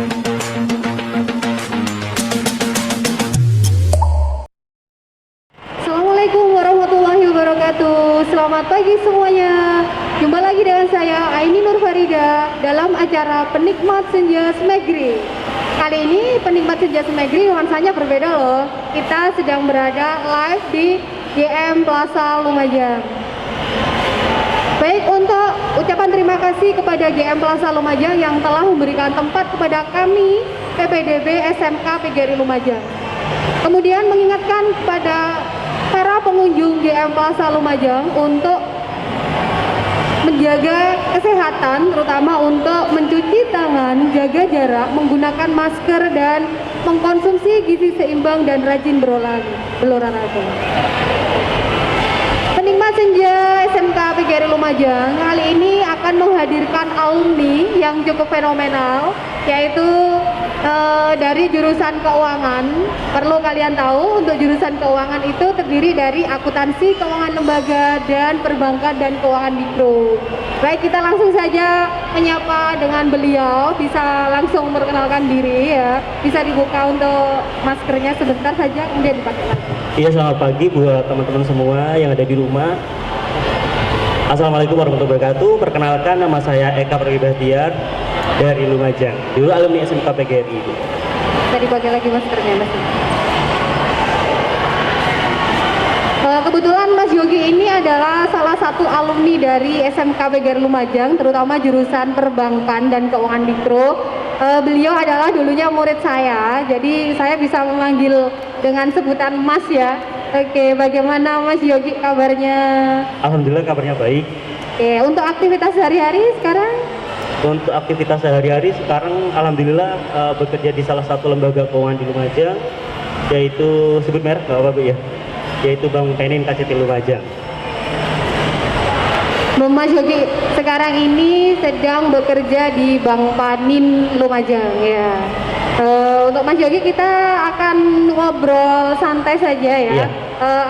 Assalamualaikum warahmatullahi wabarakatuh. Selamat pagi semuanya. Jumpa lagi dengan saya Aini Nur Farida dalam acara Penikmat Senja Smegri. Kali ini Penikmat Senja Smegri nuansanya berbeda loh. Kita sedang berada live di GM Plaza Lumajang. Baik, untuk ucapan terima kasih kepada GM Plaza Lumajang yang telah memberikan tempat kepada kami PPDB SMK PGRI Lumajang. Kemudian mengingatkan kepada para pengunjung GM Plaza Lumajang untuk menjaga kesehatan, terutama untuk mencuci tangan, jaga jarak, menggunakan masker, dan mengkonsumsi gizi seimbang dan rajin berolahraga. Penikmat Senja SMK PGRI Lumajang kali ini akan menghadirkan alumni yang cukup fenomenal, yaitu dari jurusan keuangan. Perlu kalian tahu, untuk jurusan keuangan itu terdiri dari akuntansi, keuangan lembaga, dan perbankan dan keuangan mikro. Baik, kita langsung saja menyapa dengan beliau. Bisa langsung memperkenalkan diri ya. Bisa dibuka untuk maskernya sebentar saja, kemudian dipakai lagi. Iya, selamat pagi buat teman-teman semua yang ada di rumah. Assalamualaikum warahmatullahi wabarakatuh. Perkenalkan, nama saya Eka Pribahtiar dari Lumajang. Dulu alumni SMK PGRI. Tadi pakai lagi maskernya, Mas. Kebetulan Mas Yogi ini adalah salah satu alumni dari SMK PGRI Lumajang, terutama jurusan perbankan dan keuangan mikro. Beliau adalah dulunya murid saya, jadi saya bisa memanggil dengan sebutan Mas ya. Oke, bagaimana Mas Yogi kabarnya? Alhamdulillah kabarnya baik. Oke, untuk aktivitas sehari-hari sekarang? Untuk aktivitas sehari-hari sekarang alhamdulillah bekerja di salah satu lembaga keuangan di Lumajang, yaitu sebut merek nggak apa-apa ya, yaitu Bank Penin KCT Lumajang. Mas Yogi sekarang ini sedang bekerja di Bank Panin Lumajang ya. Untuk Mas Yogi kita akan ngobrol santai saja ya. Iya.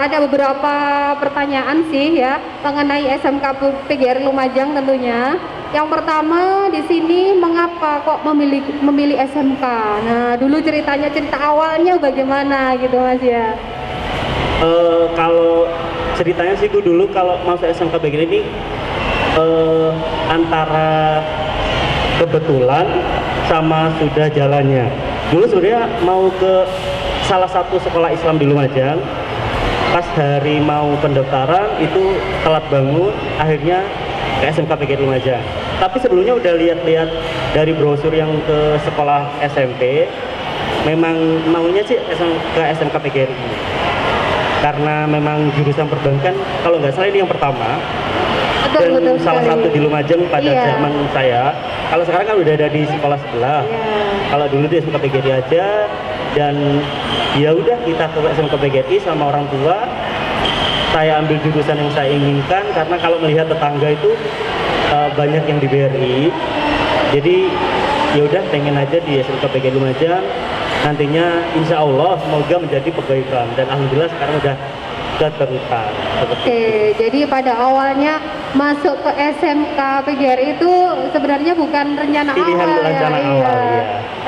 Ada beberapa pertanyaan sih ya mengenai SMK PGRI Lumajang tentunya. Yang pertama di sini, mengapa kok memilih SMK? Nah, dulu cerita awalnya bagaimana gitu Mas ya? Kalau ceritanya sih gue dulu kalau masuk SMK PGRI ini antara kebetulan sama sudah jalannya. Dulu sebenarnya mau ke salah satu sekolah Islam di Lumajang. Pas hari mau pendaftaran itu telat bangun, akhirnya ke SMK PGRI Lumajang. Tapi sebelumnya udah lihat-lihat dari brosur yang ke sekolah SMP. Memang maunya sih ke SMK PGRI. Karena memang jurusan perbankan kalau nggak salah ini yang pertama. Dan salah satu di Lumajang pada zaman saya. Kalau sekarang kan udah ada di sekolah sebelah. Kalau dulu di SMK PGRI aja, dan ya udah kita ke SMK PGRI sama orang tua. Saya ambil jurusan yang saya inginkan karena kalau melihat tetangga itu banyak yang di BRI. Jadi ya udah pengen aja di SMK PGRI Lumajang. Nantinya insya Allah semoga menjadi pegawai bank, dan alhamdulillah sekarang udah terbuka. Oke, jadi pada awalnya masuk ke SMK PGRI itu sebenarnya bukan rencana Pilihan awal rencana ya, awal, iya.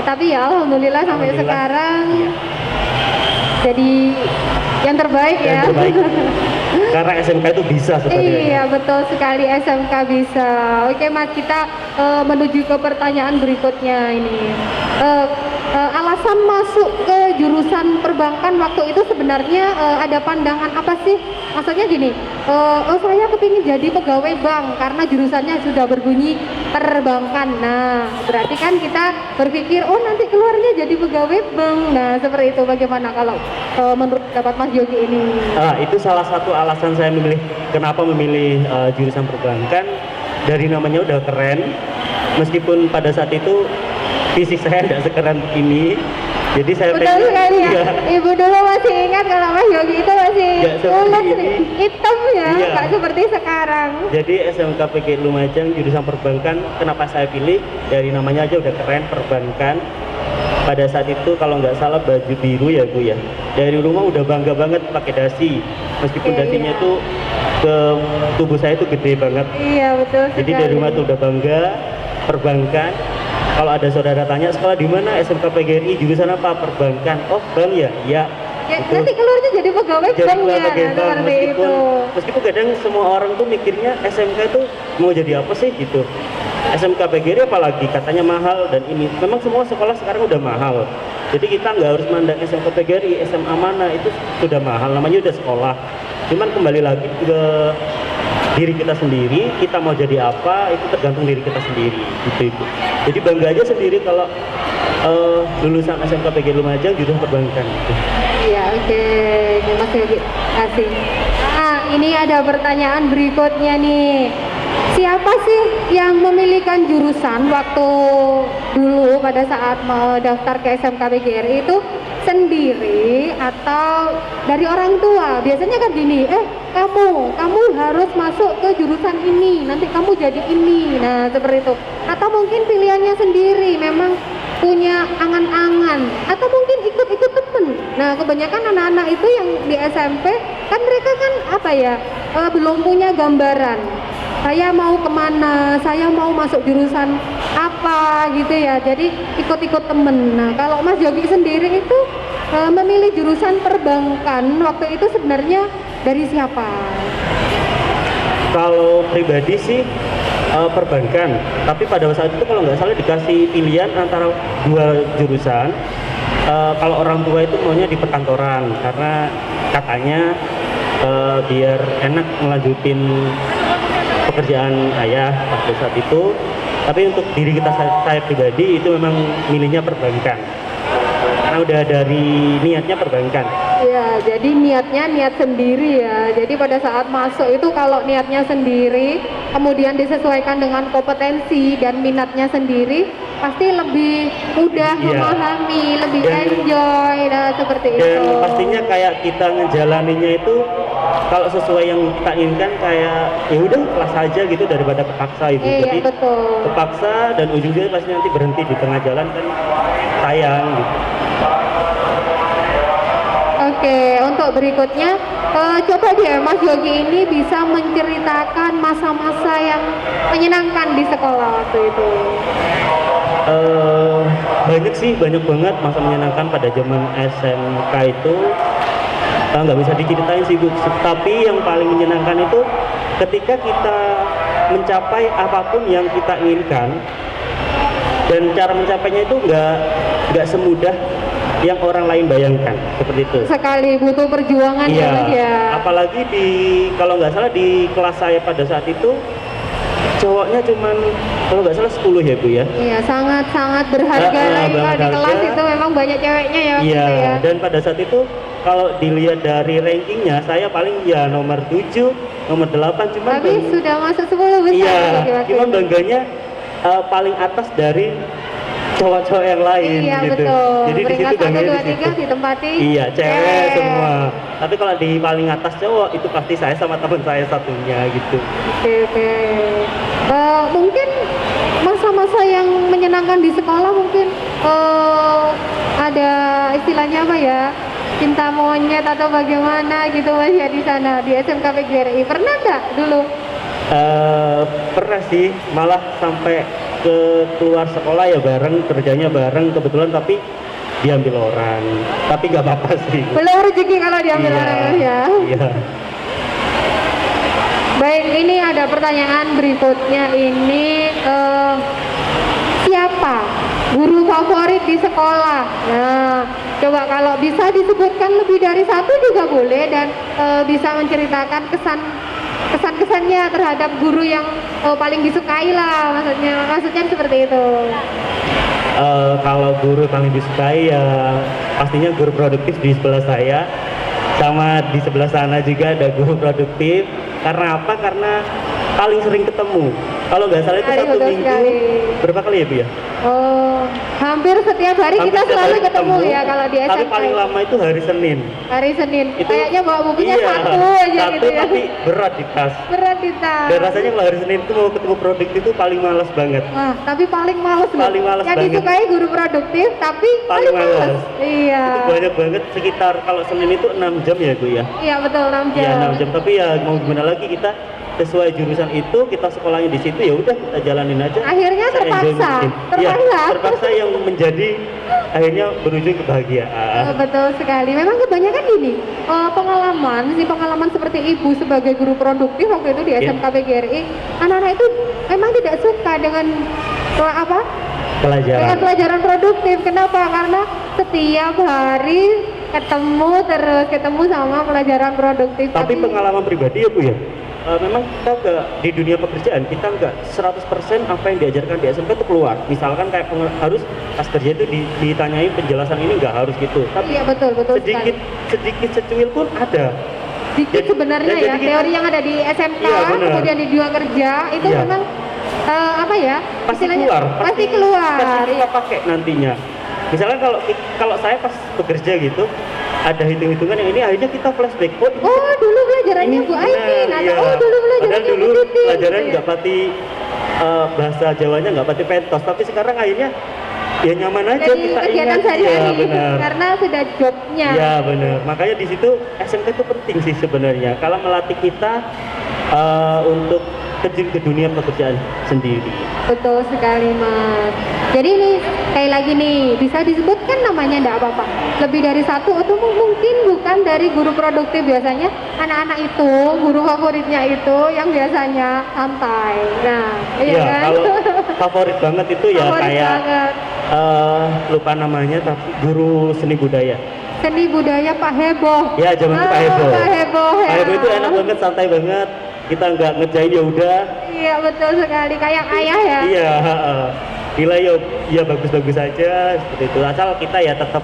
Tapi ya alhamdulillah sampai sekarang iya. Jadi yang terbaik Yang ya. terbaik. Karena SMK itu bisa sebenarnya. Iya, betul sekali, SMK bisa. Oke Mas, kita menuju ke pertanyaan berikutnya ini. Alasan masuk ke jurusan perbankan waktu itu sebenarnya ada pandangan apa sih? Maksudnya gini, saya kepingin jadi pegawai bank karena jurusannya sudah berbunyi perbankan. Nah, berarti kan kita berpikir, oh nanti keluarnya jadi pegawai bank. Nah, seperti itu. Bagaimana kalau menurut pendapat Mas Yogi ini? Itu salah satu alasan saya kenapa memilih jurusan perbankan. Dari namanya udah keren, meskipun pada saat itu fisik saya tidak sekeren ini, jadi saya betul sekali ya. Ibu dulu masih ingat kalau Mas Yogi itu masih mulus hitam ya, nggak seperti sekarang. Jadi SMK PGRI Lumajang jurusan perbankan, kenapa saya pilih? Dari namanya aja udah keren, perbankan. Pada saat itu kalau nggak salah baju biru ya Bu ya. Dari rumah udah bangga banget pakai dasi, meskipun dasinya itu ke tubuh saya itu gede banget. Iya betul. Jadi dari rumah tuh udah bangga perbankan. kalau ada saudara tanya sekolah di mana, SMK PGRI, jurusan apa? Perbankan. Oh, bank ya? Iya. Ya, Itu. nanti keluarnya jadi pegawai Jadi bank ya, sebagai bank, seperti itu. meskipun kadang semua orang tuh mikirnya SMK itu mau jadi apa sih gitu. SMK PGRI apalagi katanya mahal, dan ini memang semua sekolah sekarang udah mahal. Jadi kita nggak harus mandang SMK PGRI, SMA mana itu sudah mahal, namanya udah sekolah. Cuman kembali lagi ke diri kita sendiri, kita mau jadi apa itu tergantung diri kita sendiri gitu itu. Jadi bangga aja sendiri kalau lulusan SMK PGRI Lumajang jurusan perbankan gitu. Iya, oke. Mas Yogi, kasih. Nah, ini ada pertanyaan berikutnya nih. Siapa sih yang memilihkan jurusan waktu dulu pada saat mau daftar ke SMK PGRI itu sendiri atau dari orang tua? Biasanya kan gini, kamu harus masuk ke jurusan ini, nanti kamu jadi ini. Nah, seperti itu. Atau mungkin pilihannya sendiri, memang punya angan-angan, atau mungkin ikut-ikut temen. Nah, kebanyakan anak-anak itu yang di SMP kan mereka kan apa ya, belum punya gambaran. Saya mau kemana, saya mau masuk jurusan apa gitu ya. Jadi ikut-ikut temen. Nah, kalau Mas Yogi sendiri itu memilih jurusan perbankan waktu itu sebenarnya dari siapa? Kalau pribadi sih perbankan, tapi pada saat itu kalau nggak salah dikasih pilihan antara dua jurusan. Kalau orang tua itu maunya di perkantoran karena katanya biar enak melanjutin pekerjaan ayah pada saat itu. Tapi untuk diri kita, saya pribadi itu memang milihnya perbankan karena udah dari niatnya perbankan. Ya, jadi niatnya niat sendiri ya. Jadi pada saat masuk itu kalau niatnya sendiri, kemudian disesuaikan dengan kompetensi dan minatnya sendiri, pasti lebih mudah Iya. memahami, lebih Dan- enjoy, nah seperti Dan itu. pastinya kayak kita ngejalaninnya itu kalau sesuai yang kita inginkan, kayak ya udah kelas aja gitu daripada kepaksa itu. Iya, Jadi betul. kepaksa dan ujungnya pasti nanti berhenti di tengah jalan kan sayang gitu. Oke, untuk berikutnya, coba deh Mas Yogi ini bisa menceritakan masa-masa yang menyenangkan di sekolah waktu itu. Banyak sih, banyak banget masa menyenangkan pada zaman SMK itu. Nggak bisa diceritain sih Bu, tapi yang paling menyenangkan itu ketika kita mencapai apapun yang kita inginkan, dan cara mencapainya itu nggak semudah yang orang lain bayangkan, seperti itu. Sekali butuh perjuangan ya Mas ya. Apalagi kalau nggak salah di kelas saya pada saat itu cowoknya cuman kalau nggak salah 10 ya Bu ya. Iya, sangat-sangat berharga lah kalau di berharga. kelas itu memang banyak ceweknya ya waktu Iya, itu ya. dan pada saat itu kalau dilihat dari rankingnya saya paling ya nomor 7, nomor 8, cuman Tapi sudah masuk 10 besar iya, waktu cuman itu. bangganya paling atas dari cowok-cowok yang lain Iya gitu. betul. Jadi di Peringkat situ 1, bangganya 2, di 3 situ. ditempati Iya, cewek semua. Tapi kalau di paling atas cowok itu pasti saya sama teman saya satunya gitu. Oke. Mungkin masa-masa yang menyenangkan di sekolah mungkin ada istilahnya apa ya, cinta monyet atau bagaimana gitu Mas ya di sana di SMK PGRI. Pernah nggak dulu? Pernah sih, malah sampai ke keluar sekolah ya bareng, kerjanya bareng kebetulan, tapi diambil orang. Tapi nggak apa-apa sih. Belum rezeki kalau diambil orang ya. Iya. Baik, ini ada pertanyaan berikutnya ini, siapa guru favorit di sekolah? Nah, coba kalau bisa disebutkan lebih dari satu juga boleh, dan bisa menceritakan kesan-kesannya terhadap guru yang paling disukai lah, maksudnya seperti itu. Kalau guru paling disukai ya pastinya guru produktif di sebelah saya, sama di sebelah sana juga ada guru produktif. Karena apa? Karena paling sering ketemu. Kalau nggak salah itu Hari satu betul minggu sekali. berapa kali ya Bu ya? Oh, hampir setiap hari Hampir kita setiap selalu hari ketemu ya kalau di Tapi SMK. paling lama itu hari Senin. Hari Senin. Itu Kayaknya bawa bukunya iya, satu aja satu gitu ya. tapi berat di tas. Berat di tas. Dan rasanya kalau hari Senin itu mau ketemu produktif itu paling malas banget. Wah, tapi paling males loh. Paling males Yang banget. disukai guru produktif, tapi Paling paling males. males. Iya. Itu banyak banget, sekitar kalau Senin itu 6 jam ya Bu ya. Iya betul, 6 jam. Iya 6 jam, tapi ya mau gimana lagi, kita sesuai jurusan itu, kita sekolahnya di situ, ya udah kita jalanin aja. Akhirnya Saya enjoy terpaksa, mungkin. Iya, terpaksa yang menjadi akhirnya berujung kebahagiaan. Betul sekali. Memang kebanyakan gini, pengalaman seperti ibu sebagai guru produktif waktu itu di Iya. SMK PGRI, anak-anak itu memang tidak suka dengan Pelajaran. dengan pelajaran produktif. Kenapa? Karena setiap hari ketemu sama pelajaran produktif. Tapi pengalaman pribadi ya Bu ya, memang kita nggak di dunia pekerjaan, kita nggak 100% apa yang diajarkan di SMK itu keluar. Misalkan kayak harus pas kerja itu ditanyain penjelasan ini, nggak harus gitu. Tapi iya betul sedikit secuil pun ada. Sedikit sebenarnya jadi ya, kita- teori yang ada di SMK, Iya, benar. kemudian di dunia kerja itu Iya. memang apa ya? Pasti istilahnya, keluar, pasti keluar. pasti kita pakai nantinya. Misalnya kalau saya pas bekerja gitu, ada hitung-hitungan yang ini, akhirnya kita flashback. Oh, dulu pelajarannya Bu Aimin, atau iya. oh dulu Padahal pelajarannya dulu Bu Titi. pelajaran gitu ya. nggak pati bahasa Jawanya nggak pati pentos, tapi sekarang akhirnya ya nyaman aja Jadi kita kegiatan ingat. sehari-hari Iya, benar. karena sudah jobnya. Ya benar, makanya di situ SMK itu penting sih sebenarnya. Kalau melatih kita untuk terjun ke dunia pekerjaan sendiri. Betul sekali Mas. Jadi ini kayak lagi nih, bisa disebutkan namanya enggak apa-apa. Lebih dari satu atau mungkin bukan dari guru produktif. Biasanya anak-anak itu, guru favoritnya itu yang biasanya santai. Nah, iya Iya, kan? kalau favorit banget itu ya Favorit kayak banget. lupa namanya, tapi guru seni budaya. Seni budaya Pak Heboh. Ya, zaman itu Pak Heboh. Pak Heboh ya. Pak Heboh itu enak banget, santai banget. Kita nggak ngerjain ya udah. Iya, betul sekali. Kayak ayah ya. Iya, nilai ya bagus-bagus aja seperti itu. Asal kita ya tetap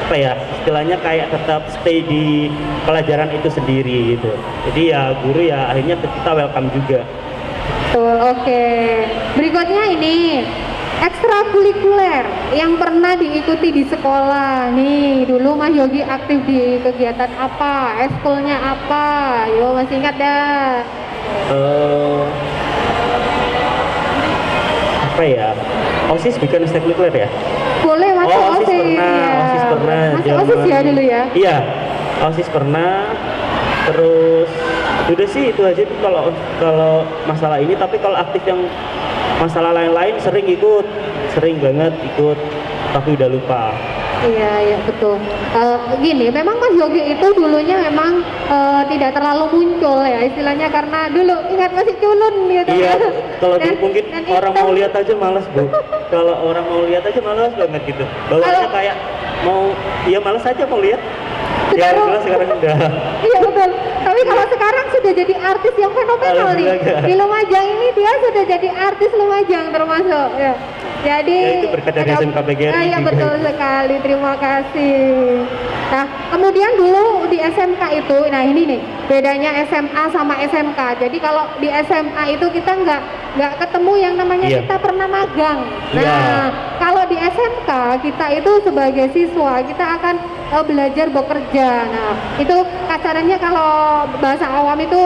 apa ya, istilahnya kayak tetap stay di pelajaran itu sendiri gitu. Jadi ya guru ya akhirnya kita welcome juga. Betul, oke. Berikutnya ini ekstrakurikuler yang pernah diikuti di sekolah. Nih, dulu Mas Yogi aktif di kegiatan apa? Ekskulnya apa? Yo, masih ingat dah. Apa ya? OSIS bukan ekstrakurikuler ya? Boleh masuk Oh, OSIS pernah, ya. OSIS pernah. Masuk OSIS ya zaman- dulu ya. Iya, OSIS pernah. Terus udah sih itu aja tuh kalau masalah ini. Tapi kalau aktif yang masalah lain-lain sering banget ikut, tapi udah lupa. Iya, betul. Gini, memang Mas Yogi itu dulunya memang tidak terlalu muncul ya, istilahnya karena dulu ingat masih culun gitu. Iya, kalau dulu Dan- mungkin dan orang itu- mau lihat aja malas Bu. Kalau orang mau lihat aja malas banget gitu. Bawaannya Kalau- kayak mau, ya malas aja mau lihat. Ya Sekarang- jelas sekarang udah. Iya betul. Tapi kalau sekarang sudah jadi artis yang fenomenal nih. Alhamdulillah. Di Lumajang ini dia sudah jadi artis Lumajang termasuk. Ya. Jadi Ya, itu berkat dari SMK PGRI Iya juga. betul sekali. Terima kasih. Nah, kemudian dulu di SMK itu, nah ini nih bedanya SMA sama SMK. Jadi kalau di SMA itu kita nggak ketemu yang namanya Iya. kita pernah magang. Iya. Nah, kalau di SMK kita itu sebagai siswa kita akan belajar bekerja. Nah, itu kasarannya kalau bahasa awam itu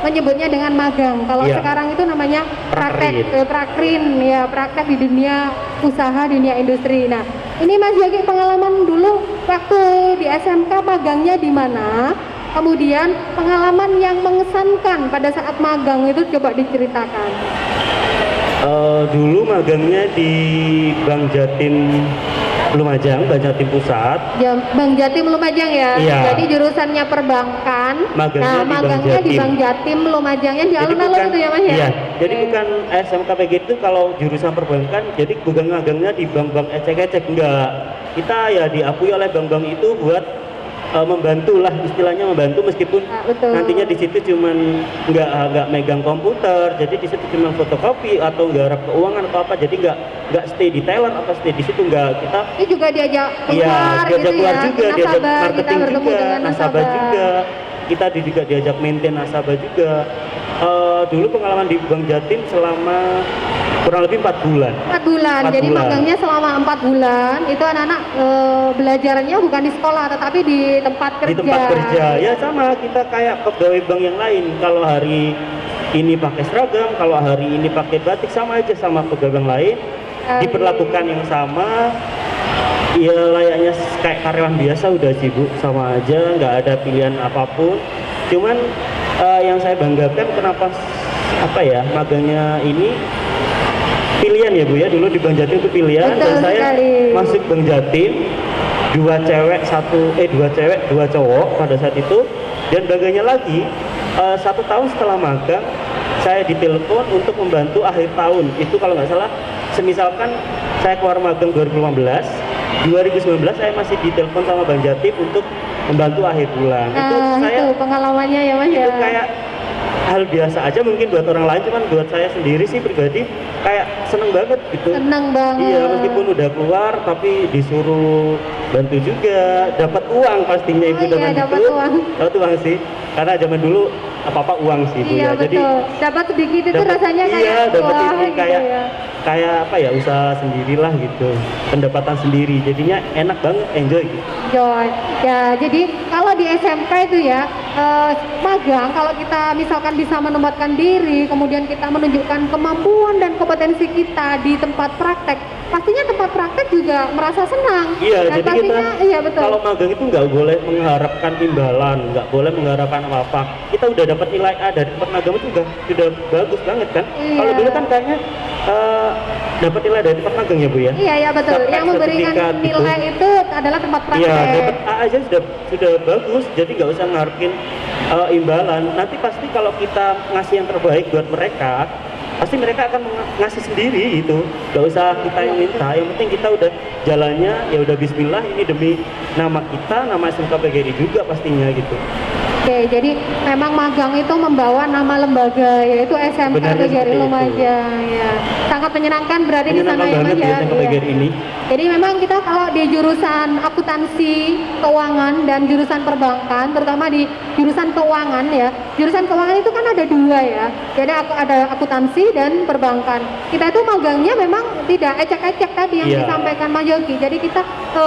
menyebutnya dengan magang. Kalau Iya. sekarang itu namanya praktek, Prakrin. prakrin ya, praktek di dunia usaha, dunia industri. Nah, ini Mas Yogi pengalaman dulu waktu di SMK magangnya di mana? Kemudian pengalaman yang mengesankan pada saat magang itu coba diceritakan. Dulu magangnya di Bank Jatim Lumajang, Bank Jatim Pusat. Bang Jatim Lumajang ya. Iya. Jadi jurusannya perbankan. Magangnya Nah, di Bank magangnya di Jatim. Bank Jatim Lumajangnya di Jadi alun-alun itu ya Mas ya. Iya, jadi Oke. bukan SMK PG itu kalau jurusan perbankan, jadi bukan magangnya di bank-bank ecek-ecek, enggak. Kita ya diakui oleh bank-bank itu buat membantu lah, istilahnya membantu meskipun Ah, betul. nantinya di situ cuman nggak megang komputer, jadi di situ cuma fotokopi atau garap keuangan atau apa, jadi nggak stay di teller atau stay di situ, nggak. Kita Ini juga diajak iya keluar diajak gitu keluar ya. juga, diajak Nasabah, kita marketing bertemu juga, dengan nasabah juga, kita juga diajak maintain nasabah juga. Dulu pengalaman di Bank Jatim selama kurang lebih 4 bulan. 4 bulan. 4 Jadi bulan. magangnya selama 4 bulan. Itu anak-anak belajarnya bukan di sekolah tetapi di tempat kerja. Di tempat kerja ya sama, kita kayak pegawai bank yang lain. Kalau hari ini pakai seragam, kalau hari ini pakai batik, sama aja sama pegawai bank lain, diperlakukan yang sama. Ya layaknya kayak karyawan biasa udah sibuk, sama aja, nggak ada pilihan apapun. Cuman yang saya banggakan kenapa apa ya magangnya ini pilihan ya Bu ya, dulu di Bank Jatim itu pilihan. Betul dan saya sekali. masuk Bank Jatim, dua cewek dua cowok pada saat itu. Dan bangganya lagi 1 tahun setelah magang saya ditelepon untuk membantu akhir tahun itu, kalau nggak salah semisalkan saya keluar magang 2015, 2019 saya masih ditelepon sama Bank Jatim untuk membantu akhir bulan. Itu saya itu pengalamannya ya Mas ya. itu kayak hal biasa aja mungkin buat orang lain, cuman buat saya sendiri sih pribadi kayak seneng banget gitu. Seneng banget. Iya, meskipun udah keluar tapi disuruh bantu juga, dapat uang pastinya ibu Oh, dengan iya, dapat itu. uang. Dapat uang sih, karena zaman dulu apa uang sih bu Iya ya. Jadi betul. Dapat sedikit itu dapat- rasanya iya, kayak dapat wah, ini gitu kayak ya. kayak apa ya, usaha sendirilah gitu, pendapatan sendiri, jadinya enak banget, enjoy gitu. Joy. Ya, jadi kalau di SMK itu ya magang, kalau kita misalkan bisa menempatkan diri, kemudian kita menunjukkan kemampuan dan kompetensi kita di tempat praktek, pastinya tempat praktek juga merasa senang. Iya, Dan jadi kita pastinya, iya betul. kalau magang itu nggak boleh mengharapkan imbalan, nggak boleh mengharapkan apa-apa. Kita udah dapat nilai A dari tempat magang itu sudah bagus banget kan. Iya. Kalau dulu kan kayaknya dapat nilai dari tempat magang ya bu ya. Iya ya betul. Sampai Yang memberikan sertifikat gitu. nilai itu adalah tempat praktek. Iya, dapat A aja sudah bagus. Jadi nggak usah ngarepin imbalan. Nanti pasti kalau kita ngasih yang terbaik buat mereka, pasti mereka akan ngasih sendiri gitu. Nggak usah kita yang minta. Yang penting kita udah jalannya ya udah Bismillah, ini demi nama kita, nama SMK PGRI juga pastinya gitu. Oke, jadi memang magang itu membawa nama lembaga yaitu SMK Sebenarnya PGRI seperti itu. Lumajang ya. Sangat menyenangkan berarti di sana Menyenangkan ya Mas banget ya. ya SMK Iya. PGRI ini. Jadi memang kita kalau di jurusan akuntansi, keuangan dan jurusan perbankan, terutama di jurusan keuangan ya. Jurusan keuangan itu kan ada dua ya. Jadi ada akuntansi dan perbankan. Kita itu magangnya memang tidak ecek-ecek tadi yang Iya. disampaikan Mas Yogi. Jadi kita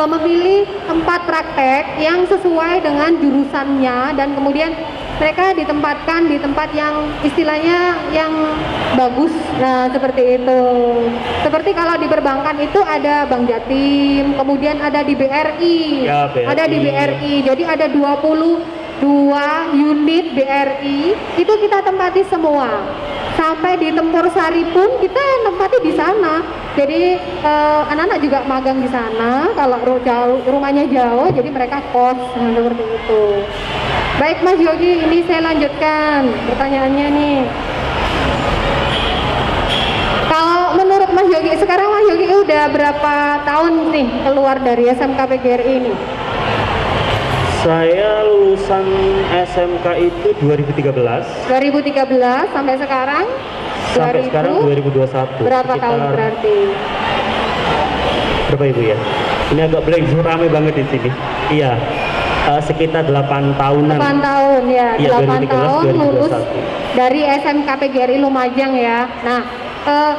memilih tempat praktek yang sesuai dengan jurusannya dan kemudian mereka ditempatkan di tempat yang istilahnya yang bagus. Nah, seperti itu. Seperti kalau di perbankan itu ada Bank Jatim, kemudian ada di BRI. Ya, BRI. Ada di BRI. Jadi ada 22 unit BRI itu kita tempati semua. Sampai di Tempur Sari pun kita tempati di sana. Jadi anak-anak juga magang di sana. Kalau rumahnya jauh, jadi mereka kos. Nah, seperti itu. Baik Mas Yogi, ini saya lanjutkan pertanyaannya nih. Kalau menurut Mas Yogi, sekarang Mas Yogi udah berapa tahun nih keluar dari SMK PGRI ini? Saya lulusan SMK itu 2013. 2013 sampai sekarang? Sampai 2000? sekarang 2021. Berapa tahun Sekitar- berarti? Berapa ibu ya? Ini agak blank, rame banget di sini. Iya, sekitar 8 tahunan. 8 tahun ya, Iya, 8 tahun 2013, lulus 2021. dari SMK PGRI Lumajang ya. Nah,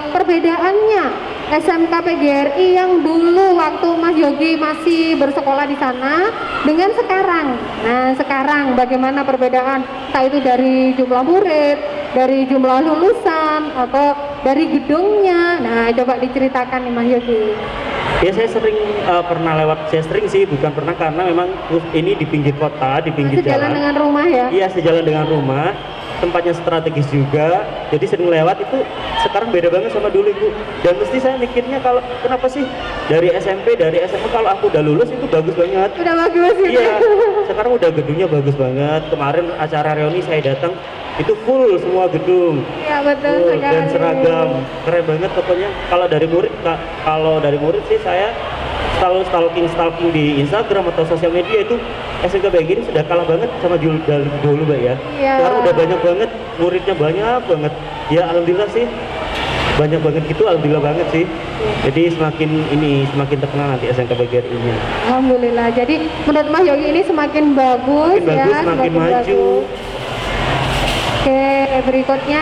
perbedaannya SMK PGRI yang dulu waktu Mas Yogi masih bersekolah di sana dengan sekarang. Nah, sekarang bagaimana perbedaan? Entah itu dari jumlah murid, dari jumlah lulusan, atau dari gedungnya. Nah, coba diceritakan nih Mas Yogi. Ya saya sering pernah lewat, saya sering sih bukan pernah karena memang ini di pinggir kota, di pinggir Sejalan jalan. dengan rumah ya? Iya, sejalan dengan rumah, tempatnya strategis juga, jadi sering lewat itu. Sekarang beda banget sama dulu ibu. Dan mesti saya mikirnya kalau kenapa sih dari SMP, dari SMA kalau aku udah lulus itu bagus banget. Udah bagus gitu. Iya, sekarang udah gedungnya bagus banget. Kemarin acara reuni saya datang itu full semua gedung. Iya betul Full, sekali. dan seragam, keren banget pokoknya. Kalau dari murid sih saya selalu stalking di Instagram atau sosial media itu SMK PGRI sudah kalah banget sama dulu mbak ya. Iya. Sekarang udah banyak banget, muridnya banyak banget. Ya alhamdulillah sih, banyak banget gitu, alhamdulillah banget sih. Jadi semakin terkenal nanti SMK PGRI-nya. Alhamdulillah. Jadi menurut Mas Yogi ini semakin bagus Semakin ya, bagus, semakin maju. bagus. Oke, berikutnya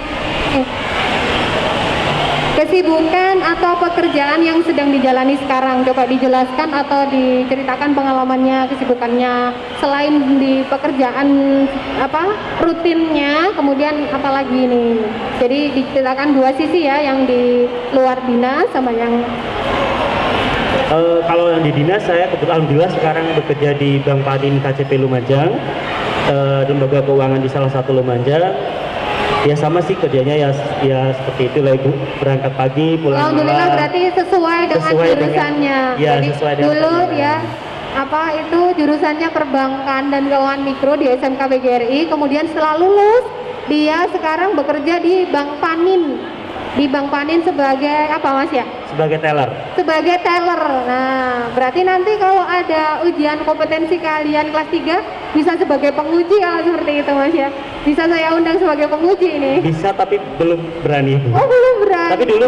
kesibukan atau pekerjaan yang sedang dijalani sekarang, coba dijelaskan atau diceritakan pengalamannya, kesibukannya selain di pekerjaan rutinnya, kemudian apalagi nih. Jadi diceritakan dua sisi ya, yang di luar dinas sama yang Kalau yang di dinas saya kebetulan alhamdulillah sekarang bekerja di Bank Panin KCP Lumajang. lembaga keuangan di salah satu Lumajang. Ya sama sih kerjanya ya seperti itu lah Ibu, berangkat pagi pulang Alhamdulillah malam. berarti sesuai dengan Sesuai dengan- jurusannya. ya, Jadi sesuai dengan dulu jurusannya. ya apa itu jurusannya perbankan dan keuangan mikro di SMK PGRI, kemudian setelah lulus dia sekarang bekerja di Bank Panin. Di Bank Panin sebagai apa Mas ya? Sebagai teller. Sebagai teller. Nah, berarti nanti kalau ada ujian kompetensi kalian kelas 3 bisa sebagai penguji kalau seperti itu Mas ya. Bisa saya undang sebagai penguji ini. Bisa tapi belum berani. Oh, belum berani. Tapi dulu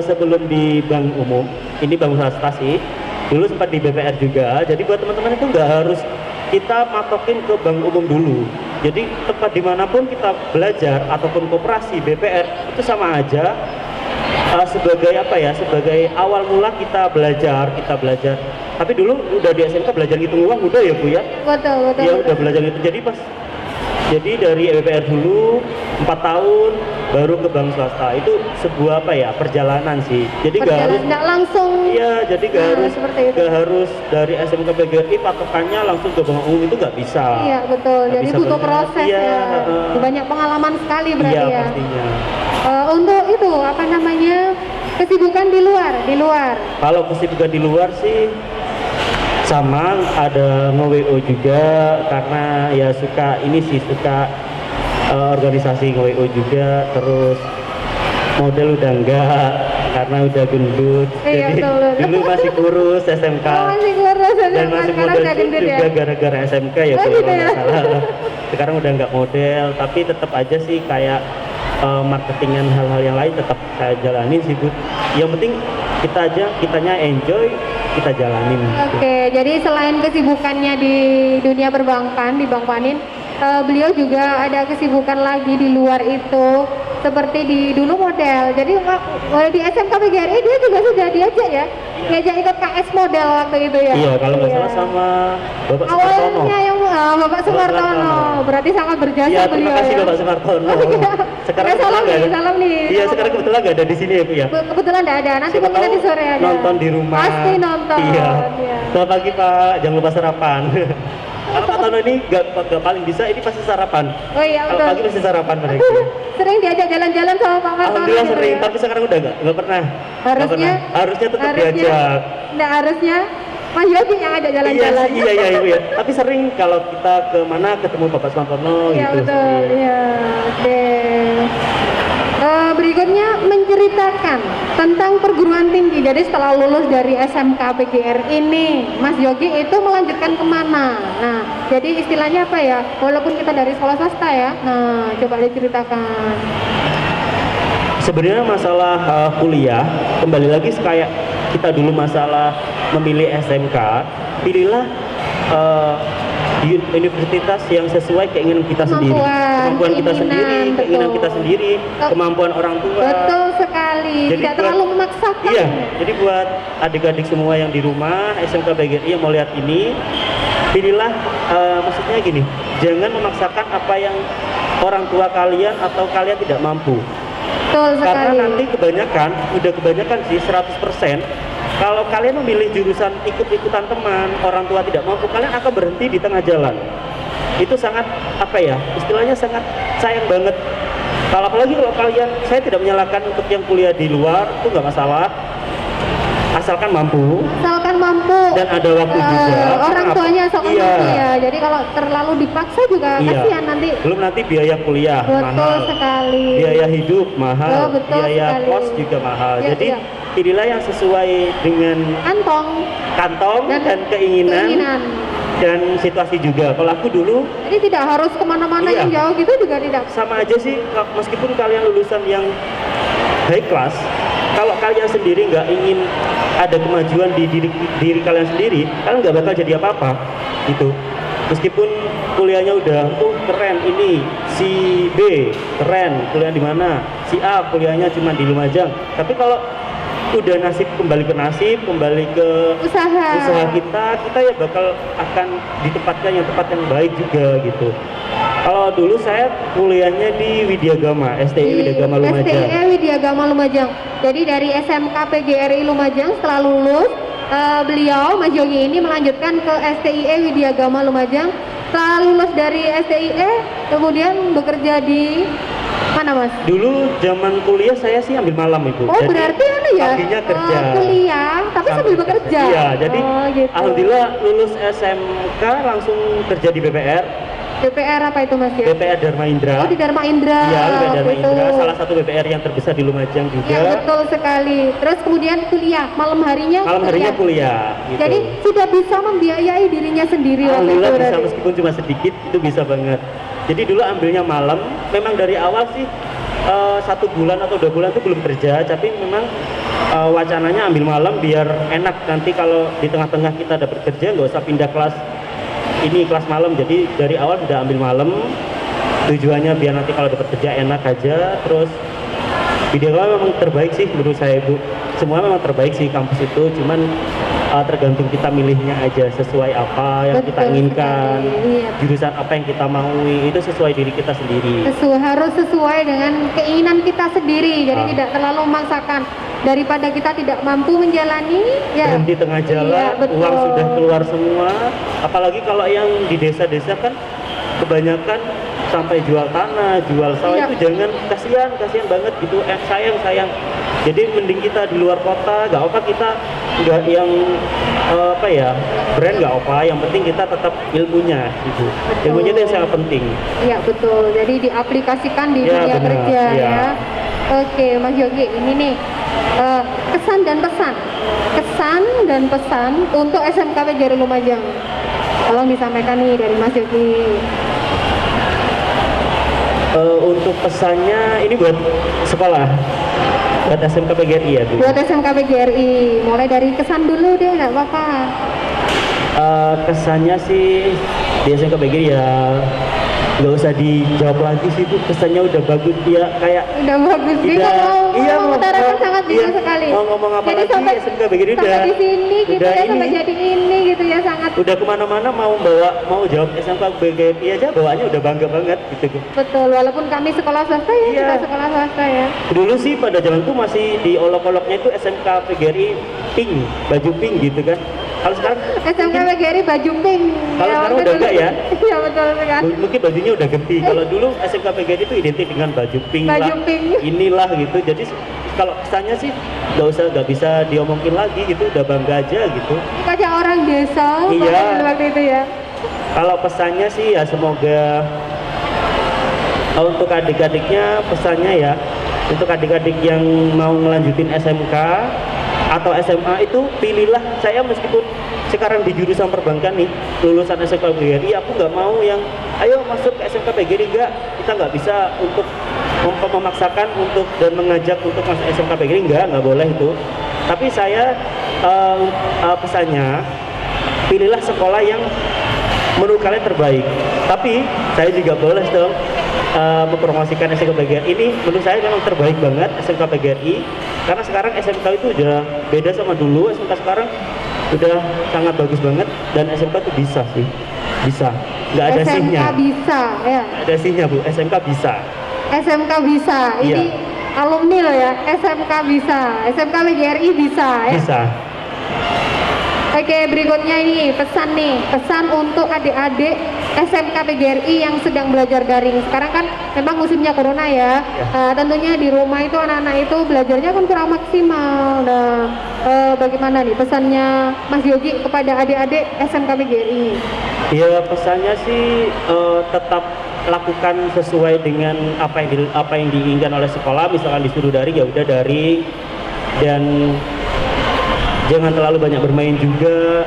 sebelum di bank umum, ini bank swasta sih. Dulu sempat di BPR juga. Jadi buat teman-teman itu nggak harus kita matokin ke bank umum dulu. Jadi tempat dimanapun kita belajar ataupun koperasi BPR itu sama aja sebagai apa ya? Sebagai awal mula kita belajar. Tapi dulu udah di SMK belajar hitung uang udah ya Bu ya? Betul. Ya udah belajar itu. Jadi dari BPR dulu 4 tahun baru ke bank swasta. Itu sebuah apa ya? Perjalanan sih. Jadi nggak harus Nggak langsung. iya, jadi Nah, seperti itu. nggak harus dari SMK PGRI patokannya langsung ke bank umum itu nggak bisa. Iya betul. Nggak Jadi bisa butuh benar. proses Iya, ya. Banyak pengalaman sekali berarti Iya ya. pastinya. Untuk itu apa namanya kesibukan di luar. Kalau kesibukan di luar sih sama ada nge-WO juga karena ya suka organisasi nge-WO juga, terus model udah enggak karena udah gendut. Iya, Jadi betul. dulu masih kurus SMK. Oh, masih kurus Dan masih sekarang model udah gendut ya. juga gara-gara SMK ya Oh, kalau gitu ya. nggak salah. Sekarang udah nggak model, tapi tetap aja sih kayak marketingan hal-hal yang lain tetap saya jalanin sih Bu. Yang penting kitanya enjoy, kita jalanin. Oke, jadi selain kesibukannya di dunia perbankan di Bank Panin, beliau juga ada kesibukan lagi di luar itu, seperti di dulu model. Jadi di SMK PGRI dia juga sudah diajak ikut KS model waktu itu ya. Iya, kalau nggak salah sama Bapak Sumartono. Awalnya yang Bapak Sumartono, berarti sangat berjasa Iya, beliau terima kasih ya. Bapak Sumartono. Oh, iya. Sekarang Salam kebetulan nih, nggak ada. salam nih. Iya, sekarang kebetulan nggak ada di sini ya Bu ya. Kebetulan nggak ada, nanti Siapa mungkin tahu nanti sore ada. nonton di rumah. Pasti nonton. Iya. Iya. Selamat pagi Pak, jangan lupa sarapan. Kalau Pak Tono ini nggak paling bisa, ini pasti sarapan. Oh iya Kalau betul. pagi pasti sarapan mereka. Sering diajak jalan-jalan sama Pak Martono. Alhamdulillah gitu sering, ya? tapi sekarang udah nggak pernah. Nggak Harusnya- pernah. Harusnya tetap diajak. Nggak harusnya Mas Yogi yang ajak Iya jalan-jalan. sih, iya Ibu ya. Tapi sering kalau kita ke mana ketemu Bapak Sumartono Iya gitu. betul. Iya. Iya. Oke. Berikutnya menceritakan tentang perguruan tinggi. Jadi setelah lulus dari SMK PGRI ini, Mas Yogi itu melanjutkan kemana? Nah, jadi istilahnya apa ya? Walaupun kita dari sekolah swasta ya. Nah, coba diceritakan. Sebenarnya masalah kuliah, kembali lagi kayak kita dulu masalah memilih SMK, pilihlah di universitas yang sesuai keinginan kita sendiri, kemampuan kita keinginan, sendiri, keinginan betul. kita sendiri, kemampuan orang tua. Betul sekali. Jadi Tidak buat- terlalu memaksakan. Iya, jadi buat adik-adik semua yang di rumah SMK PGRI yang mau lihat ini, pilihlah maksudnya gini, jangan memaksakan apa yang orang tua kalian atau kalian tidak mampu. Betul sekali. Karena nanti kebanyakan sih 100%, kalau kalian memilih jurusan ikut-ikutan teman, orang tua tidak mampu, kalian akan berhenti di tengah jalan. Itu sangat apa ya, istilahnya sangat sayang banget. Kalau apalagi kalau kalian, saya tidak menyalahkan untuk yang kuliah di luar, itu nggak masalah, asalkan mampu Asalkan mampu. dan ada waktu juga. Orang Kenapa? tuanya asalkan Iya. mampu ya. Jadi kalau terlalu dipaksa juga Iya. kasihan nanti. Belum nanti biaya kuliah Betul mahal, sekali. biaya hidup mahal, Oh, betul biaya sekali. kos juga mahal. Iya, Jadi iya. pilihlah yang sesuai dengan Kantong kantong dan keinginan dan situasi juga. Kalau aku dulu Jadi tidak harus kemana-mana Iya. yang jauh gitu juga tidak. sama aja sih, meskipun kalian lulusan yang high class, kalau kalian sendiri nggak ingin ada kemajuan di diri kalian sendiri, kalian nggak bakal jadi apa-apa gitu. Meskipun kuliahnya udah keren, ini si B keren kuliah di mana, si A kuliahnya cuma di Lumajang, tapi kalau udah kembali ke usaha kita ya bakal akan ditempatkan yang tempat yang baik juga gitu. Kalau dulu saya kuliahnya di Widyagama, STI Widyagama Lumajang. STI Widyagama Lumajang. Jadi dari SMK PGRI Lumajang setelah lulus beliau Mas Yogi ini melanjutkan ke STIE Widyagama Lumajang setelah lulus dari STIE kemudian bekerja di mana Mas? Dulu zaman kuliah saya sih ambil malam Ibu. Oh berarti anu ya? paginya kerja. Kuliah tapi sambil bekerja. Iya, jadi gitu. alhamdulillah lulus SMK langsung kerja di BPR. BPR apa itu Mas ya? BPR Dharma Indra. Oh di Dharma Indra. Iya, BPR Dharma gitu. Indra, salah satu BPR yang terbesar di Lumajang juga. Ya betul sekali. Terus kemudian kuliah, malam harinya kuliah. Gitu. Jadi sudah bisa membiayai dirinya sendiri waktu Alhamdulillah itu bisa, berarti. meskipun cuma sedikit itu bisa banget. Jadi dulu ambilnya malam, memang dari awal sih 1 bulan atau 2 bulan itu belum kerja, tapi memang wacananya ambil malam biar enak nanti kalau di tengah-tengah kita dapat kerja nggak usah pindah kelas ini kelas malam. Jadi dari awal sudah ambil malam, tujuannya biar nanti kalau dapat kerja enak aja. Terus video memang terbaik sih menurut saya Bu, semua memang terbaik sih kampus itu, cuman tergantung kita milihnya aja sesuai apa yang kita Betul inginkan, sekali, iya. jurusan apa yang kita maui itu sesuai diri kita sendiri. Harus sesuai dengan keinginan kita sendiri, jadi Ah. tidak terlalu memaksakan. Daripada kita tidak mampu menjalani, ya Berhenti tengah jalan, Iya, betul. uang sudah keluar semua. Apalagi kalau yang di desa-desa kan kebanyakan sampai jual tanah, jual sawah, Iya. itu jangan, kasihan banget gitu. Sayang. Jadi mending kita di luar kota, nggak apa kita nggak yang brand nggak apa. Yang penting kita tetap ilmunya, gitu. Betul. Ilmunya itu yang sangat penting. Iya betul. Jadi diaplikasikan di Ya, dunia benar, kerja iya. ya. Oke, Mas Yogi, ini nih kesan dan pesan untuk SMK PGRI Lumajang. Tolong disampaikan nih dari Mas Yogi. Untuk pesannya ini buat sekolah, buat SMK PGRI ya Bu. Buat SMK PGRI, mulai dari kesan dulu deh, nggak apa-apa. Kesannya sih di SMK PGRI ya nggak usah dijawab lagi sih Bu, kesannya udah bagus ya, kayak Udah bagus nih Udah, kalau iya, mengutarakan sangat iya, bisa sekali. mau ngomong apa Jadi lagi, sampai SMK PGRI sampai udah- di sini gitu udah ya, sampai ini. jadi ini gitu ya, sangat udah kemana-mana mau jawab SMK PGRI aja bawaannya udah bangga banget gitu. betul. Walaupun kami sekolah swasta ya, Iya. kita sekolah swasta ya. Dulu sih pada zaman itu masih di olok-oloknya itu SMK PGRI pink, baju pink gitu kan. Kalau sekarang SMK PGRI baju pink. Kalau sekarang udah enggak ya? Iya betul sekali. mungkin bajunya udah ganti. Kalau dulu SMK PGRI itu identik dengan baju pink Baju lah, pink. inilah gitu. Jadi kalau kesannya sih nggak bisa diomongin lagi gitu, udah bangga aja gitu. Kayak orang desa Iya. pada waktu itu ya. Kalau pesannya sih ya semoga untuk adik-adiknya, pesannya ya untuk adik-adik yang mau ngelanjutin SMK atau SMA itu pilihlah. Saya meskipun sekarang di jurusan perbankan nih, lulusan SMK PGRI, aku nggak mau yang ayo masuk ke SMK PGRI, kita nggak bisa untuk memaksakan untuk dan mengajak untuk masuk SMK PGRI, nggak boleh itu. Tapi saya pesannya pilihlah sekolah yang menurut kalian terbaik. Tapi saya juga boleh dong mempromosikan SMK PGRI ini. Menurut saya memang terbaik banget SMK PGRI, karena sekarang SMK itu udah beda sama dulu. SMK sekarang udah sangat bagus banget, dan SMK itu bisa nggak ada SMK sihnya, bisa ya. nggak ada sihnya Bu. SMK bisa. SMK bisa. Iya. Ini alumni loh ya. SMK bisa. SMK PGRI bisa ya. Bisa. Oke, berikutnya ini pesan untuk adik-adik SMK PGRI yang sedang belajar daring. Sekarang kan memang musimnya corona ya. Tentunya di rumah itu anak-anak itu belajarnya kan kurang maksimal. Nah, bagaimana nih pesannya Mas Yogi kepada adik-adik SMK PGRI? Ya pesannya sih tetap lakukan sesuai dengan apa yang diinginkan oleh sekolah. Misalkan disuruh daring ya udah daring, dan jangan terlalu banyak bermain juga,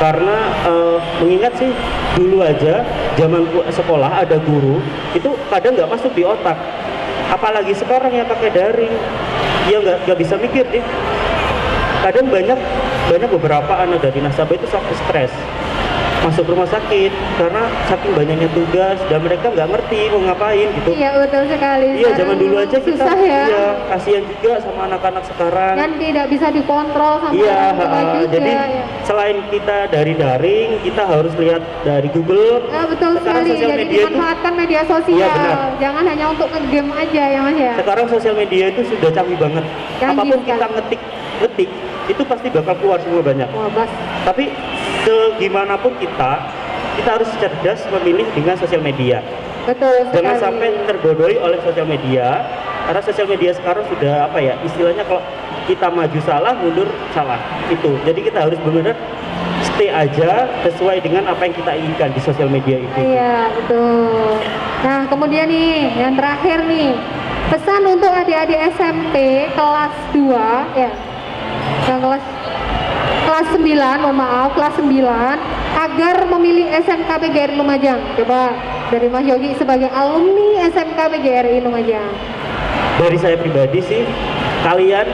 karena mengingat sih dulu aja zaman sekolah ada guru itu kadang nggak masuk di otak, apalagi sekarang yang pakai daring, ya nggak bisa mikir deh. Kadang banyak beberapa anak dari nasabah itu sampai stres masuk rumah sakit karena saking banyaknya tugas dan mereka nggak ngerti mau ngapain gitu. Iya betul sekali. Iya, Sekarang zaman dulu aja kita susah ya. iya, kasihan juga sama anak-anak sekarang. Dan tidak bisa dikontrol sama Iya, orang tua juga, jadi ya. selain kita dari daring, kita harus lihat dari Google. Ah, betul Sekarang sekali. sosial Jadi media itu, dimanfaatkan media sosial. Iya, benar. Jangan hanya untuk nge-game aja ya Mas ya. sekarang sosial media itu sudah canggih banget. Canggih Apapun sekali. kita ngetik, itu pasti bakal keluar semua banyak. Wah, bas. Tapi segimanapun kita kita harus cerdas memilih dengan sosial media. Betul Jangan sekali. sampai terbodohi oleh sosial media, karena sosial media sekarang sudah apa ya, istilahnya kalau kita maju salah, mundur salah. Itu. Jadi kita harus benar-benar stay aja sesuai dengan apa yang kita inginkan di sosial media itu. Iya, betul. Nah, kemudian nih, yang terakhir nih, pesan untuk adik-adik SMP kelas 2 ya. Yang kelas 9, mohon maaf, kelas 9 agar memilih SMK PGRI Lumajang. Coba dari Mas Yogi sebagai alumni SMK PGRI Lumajang. Dari saya pribadi sih, kalian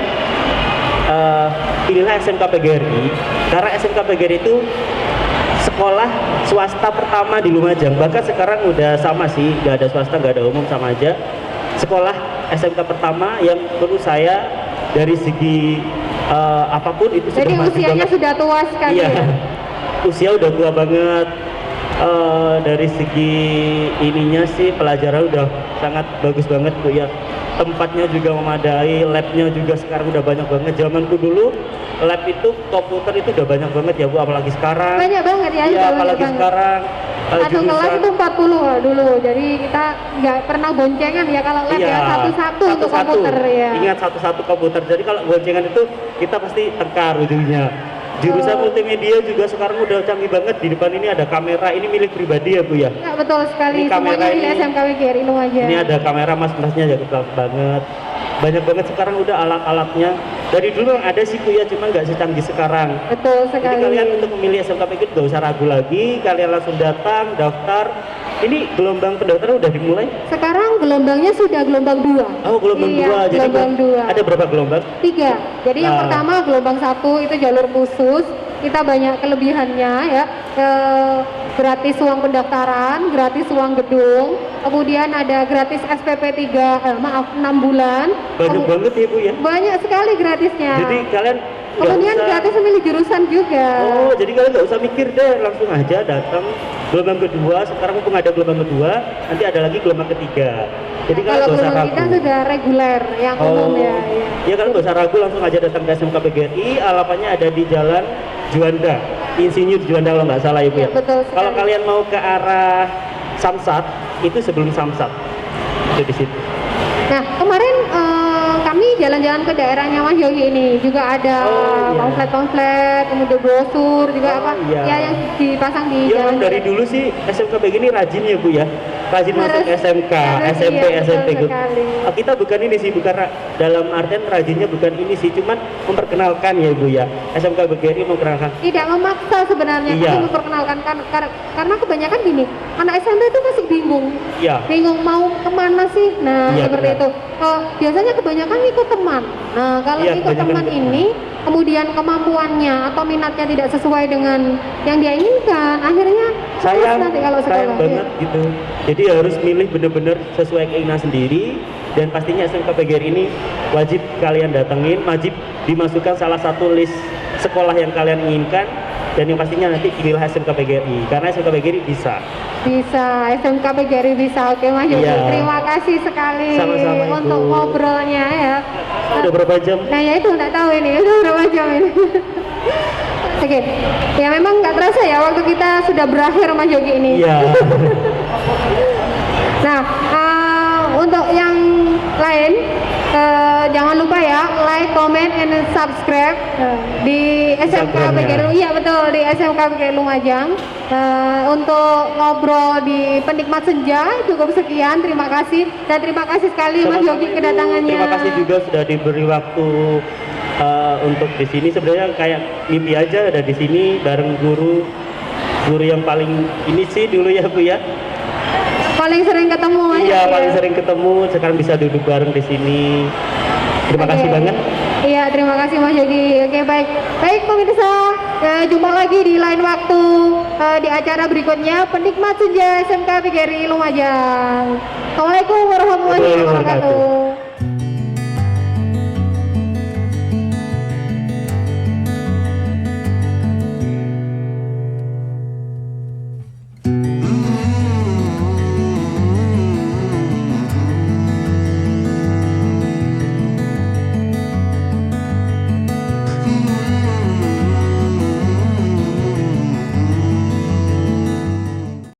pilihlah SMK PGRI, karena SMK PGRI itu sekolah swasta pertama di Lumajang. Bahkan sekarang udah sama sih, nggak ada swasta, nggak ada umum, sama aja. Sekolah SMK pertama yang menurut saya dari segi apapun itu Jadi sudah maju usianya banget. sudah tua sekali Iya, ya. usia udah tua banget. Dari segi ininya sih pelajaran udah sangat bagus banget Bu ya. Tempatnya juga memadai, labnya juga sekarang udah banyak banget. Zamanku dulu lab itu komputer itu udah banyak banget ya Bu, apalagi sekarang. Banyak banget ya. Iya, udah banyak apalagi banget. sekarang Satu kelas jurusan- itu 40 dulu, jadi kita nggak pernah boncengan ya kalau lab ya, satu-satu untuk komputer ya. Ingat satu-satu komputer. Jadi kalau boncengan itu kita pasti tengkar ujungnya. Jurusan Oh. multimedia juga sekarang udah canggih banget. Di depan ini ada kamera, ini milik pribadi ya Bu ya. Ya, betul sekali, Ini kamera semuanya di ini- SMK PGRI Lumajang. Ini ada kamera, mas-masnya jago banget. Banyak banget sekarang udah alat-alatnya. Dari dulu ada sih Bu ya, cuma nggak secanggih sekarang. Betul Jadi sekali. kalian untuk memilih SMK PGRI nggak usah ragu lagi, kalian langsung datang, daftar. Ini gelombang pendaftaran udah dimulai. Sekarang gelombangnya sudah gelombang 2. Oh, gelombang Iya, 2. Jadi gelombang 2. ada berapa gelombang? 3. Jadi yang Nah. pertama gelombang 1 itu jalur khusus. Kita banyak kelebihannya ya. Gratis uang pendaftaran, gratis uang gedung. Kemudian ada gratis SPP 6 bulan. Banyak banget ya Bu ya. Banyak sekali gratisnya. Jadi kalian nggak Kemudian usah- gratis memilih jurusan juga. Oh, jadi kalian nggak usah mikir deh, langsung aja datang gelombang kedua. Sekarang mumpung ada gelombang kedua, nanti ada lagi gelombang ketiga. Jadi Nah, kalian kalau nggak usah gelombang kita ragu. sudah reguler yang umum ya. Ya. Ya kalian nggak usah ragu, langsung aja datang ke SMK PGRI. Alamatnya ada di Jalan Juanda, Insinyur Juanda kalau nggak salah Ibu Ya, ya. betul sekali. Kalau kalian mau ke arah Samsat, itu sebelum Samsat. Itu di situ. Nah, kemarin kami jalan-jalan ke daerahnya Mas Yogi ini juga ada Oh, iya. pamflet-pamflet, kemudian brosur juga Oh, apa iya. ya yang dipasang di Ya jalan. memang dari dulu sih SMK PGRI ini rajin ya Bu ya. Rajin masuk Harus- SMK, harus, SMP, iya, betul SMP. sekali. Kita bukan ini sih, bukan dalam artian rajinnya bukan ini sih, cuman memperkenalkan ya Bu ya. SMK PGRI memperkenalkan. Tidak memaksa sebenarnya, Iya. tapi memperkenalkan karena kebanyakan gini, anak SMP itu masih bingung, Ya, bingung mau kemana sih. Nah, Iya, seperti benar. itu. Biasanya kebanyakan ikut teman. Nah, kalau Iya, ikut kebanyakan teman ikut ini, kemudian kemampuannya atau minatnya tidak sesuai dengan yang dia inginkan, akhirnya sayang, males nanti kalau sayang sekolah. banget Iya. gitu. Jadi harus milih bener-bener sesuai keinginan sendiri. Dan pastinya SMK PGRI ini wajib kalian datengin, wajib dimasukkan salah satu list sekolah yang kalian inginkan. Dan yang pastinya nanti pilihlah SMK PGRI, karena SMK PGRI bisa. Bisa, SMK PGRI bisa. Oke Mas Yogi, Iya. terima kasih sekali Sama-sama, Ibu. untuk ngobrolnya ya. Udah berapa jam? Nah ya itu nggak tahu ini, udah berapa jam ini. Oke, ya memang nggak terasa ya waktu kita sudah berakhir Mas Yogi ini. Iya. Nah, untuk yang lain jangan lupa ya like, comment, and subscribe di SMK Instagramnya. PGRI. Iya betul, di SMK PGRI Lumajang. Untuk ngobrol di penikmat senja cukup sekian. Terima kasih dan terima kasih sekali Mas Sama-sama, Yogi Ibu. kedatangannya. Terima kasih juga sudah diberi waktu untuk di sini. Sebenarnya kayak mimpi aja ada di sini bareng guru yang paling ini sih dulu ya Bu ya. Paling sering ketemu Mas Iya, Yogi, paling ya. sering ketemu. Sekarang bisa duduk bareng di sini. Terima Oke. kasih banget. Iya, terima kasih Mas Yogi. Oke, baik. Baik pemirsa, jumpa lagi di lain waktu di acara berikutnya Penikmat Senja SMK PGRI Lumajang. Assalamualaikum warahmatullahi wabarakatuh.